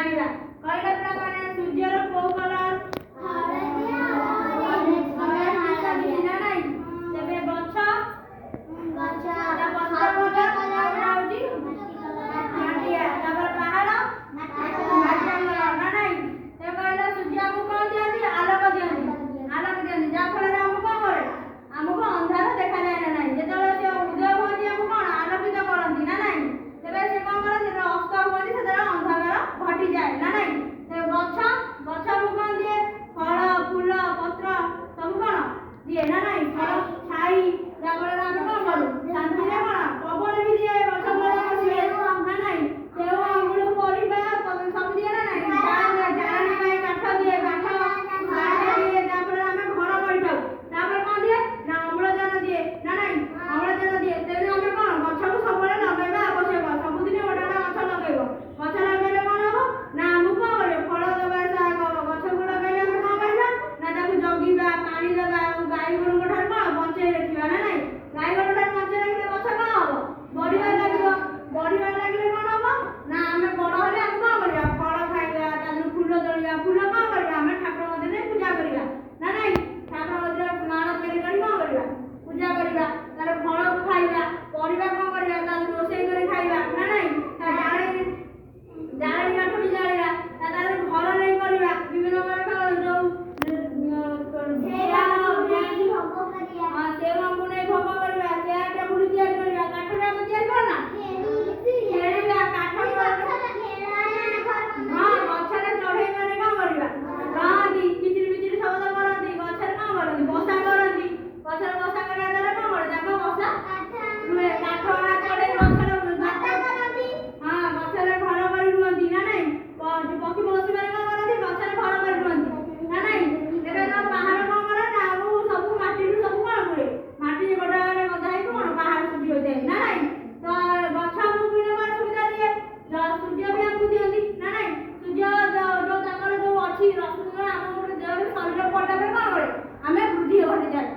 ଜାଣିବା। କହିଲେ ପିଲାମାନେ ସୂର୍ଯ୍ୟର କୋଉ କଲର? ନା ନାଇଁ? ତେବେ ଗଛ ତା ପତ୍ର କଲର ହଉଛି ମାଟିଆ। ତାପରେ ପାହାଡ଼ ମାଟିଆ କଲର। ନା ନାଇଁ? ତେବେ କହିଲେ ସୂର୍ଯ୍ୟ ଆମକୁ କଣ ଦିଅନ୍ତି? ଆଲୋକ ଦିଅନ୍ତି। ଆଲୋକ ଦିଅନ୍ତି ଯାହା ଫଳରେ ଆମକୁ କଣ କରେ? ଆମକୁ ଅନ୍ଧାର ଦେଖାଯାଏ ନା ନାହିଁ। ଯେତେବେଳେ ସେ ଉଦୟ ହୁଅନ୍ତି ଆମକୁ କଣ ଆଲୋକିତ କରନ୍ତି ନା ନାହିଁ? ତେବେ ସେ କଣ କରନ୍ତି? ଯେତେବେଳେ ଅସ୍ତ ହୁଅନ୍ତି ସେତେବେଳେ ଅନ୍ଧାର ଘଟିଯାଏ ନା ନାହିଁ? ତେବେ ଗଛ ଆମକୁ କଣ ଦିଏ? ଫଳ ଫୁଲ ପତ୍ର ସବୁ କଣ ଦିଏ ନା ନାହିଁ? ଫଳ ଛାଇ ଯାହାଫଳରେ ଆମେ କଣ କରୁ? ଶାନ୍ତିରେ କଣ ପବନ ବି ଦିଏ ଗଛ ମୂଳରେ ବସିଲେ ନା ନାହିଁ? ସେଉ ଅଙ୍ଗୁର ପରିବା ସବୁ ଦିଏ ନା ନାହିଁ? ଜାଳେଣୀ ପାଇଁ କାଠ ଦିଏ। କାଠ ଦିଏ ଯାହାଫଳରେ ଆମେ ଘର କରିଥାଉ। ତାପରେ କଣ ଦିଏ? ନା ଅମ୍ଳଜାନ ଦିଏ ନା ନାହିଁ? ଅମ୍ଳଜାନ ଦିଏ। ତେଣୁ ଆମେ କଣ ଗଛକୁ ସବୁବେଳେ ଲଗାଇବା ଆବଶ୍ୟକ। ସବୁଦିନ ଗୋଟେ ଗୋଟେ ଗଛ ଲଗେଇବ। ଗଛ ଲଗେଇଲେ କଣ ହବ? ନା ଆମକୁ କଣ କରିବ? ଫଳ ଦେବା ସହାୟକ ହବ। ଗଛକୁ ଲଗେଇଲେ ଆମେ କଣ କରିବା? ନା ତାକୁ ଜଗିବା ପାଣି ଦେବା ଆଉ ଗାଈ ଗୋରୁଙ୍କ ଠାରୁ କଣ ବଞ୍ଚେଇ ରଖିବା ନା ନାହିଁ? ଗାଈ ଗୋରୁ ଠାରୁ ବଞ୍ଚେଇ ରଖିଲେ ଗଛ କଣ ହବ? ବଢିବାରେ ଲାଗିବ। ବଢିବାରେ ଲାଗିଲେ କଣ ହବ? ନା ଆମେ ବଡ ହେଲେ ଆମେ କଣ କରିବା? ଫଳ ଖାଇବା ତା ଦେହରୁ ଫୁଲ ତୋଳିବା। ଫୁଲ କଣ କରିବା? ଆମେ ଠାକୁର ମନ୍ଦିରରେ ପୂଜା କରିବା ନା ନାହିଁ? ଠାକୁର ମନ୍ଦିରରେ ମାଳ ତିଆରି କରି କଣ କରିବା? ପୂଜା କରିବା। ତାର ଫଳକୁ ଖାଇବା। ପରିବା କଣ କରିବା? ତା ଦେହରୁ ରୋଷେଇ କରି ଖାଇବା ନା ନାହିଁ? ତା ଜାଳେଣୀ କାଠ ବି ଜାଳିବା। ତା ଦେହରୁ ଘର ନେଇ କରିବା। ବିଭିନ୍ନ ପ୍ରକାର ଯୋଉ ସେଉ ଅଙ୍ଗୁର ନେଇ ଭୋଗ କରିବା। ଚେୟାର ଟେବୁଲ ତିଆରି କରିବା। କାଠରେ ଆମେ ତିଆରି କରନା? ଖେଳିବା କାଠ ଗଛରେ ଚଢେଇ ମାନେ କଣ କରିବା? ରହନ୍ତି କିଚିରି ମିଚିରି ଶବ୍ଦ କରନ୍ତି। ଗଛରେ କଣ କରନ୍ତି? ବସା କରନ୍ତି। ଗଛରେ ବସା କରିବା ଦ୍ୱାରା କଣ କରେ? ତାଙ୍କ ବସା ରୁହେ। କାଠ ଚଢେଇ ଗଛରେ ଗଛରେ ଘର କରି ରୁହନ୍ତି ନା ନାହିଁ? ପକ୍ଷୀ ପକ୍ଷୀ ମାନେ କଣ କରନ୍ତି? ଗଛରେ ଘର କରି ରୁହନ୍ତି ନା ନାହିଁ? ଏବେ ତ ପାହାଡ଼ କଣ କରେ? ନା ଆଉ ସବୁ ମାଟିରୁ ସବୁ କଣ ହୁଏ? ମାଟି ଗୋଟେ ଗଦା ହେଇକି କଣ ପାହାଡ଼ ସୃଷ୍ଟି ହୋଇଥାଏ ନା ନାହିଁ? ତ ଗଛ ଆମକୁ ବିଭିନ୍ନ ପ୍ରକାର ସୁବିଧା ଦିଏ। ସୂର୍ଯ୍ୟ ବି ଆମକୁ ଦିଅନ୍ତି ନା ନାହିଁ? ସୂର୍ଯ୍ୟ ଯୋଉ ତାଙ୍କର ଯୋଉ ଅଛି ରଶ୍ମି ଆମ ଗୋଟେ ଦେହରେ ଶରୀର ପଡ଼ିଲା ପରେ କଣ କରେ? ଆମେ ବୃଦ୍ଧି ଘଟିଯାଏ।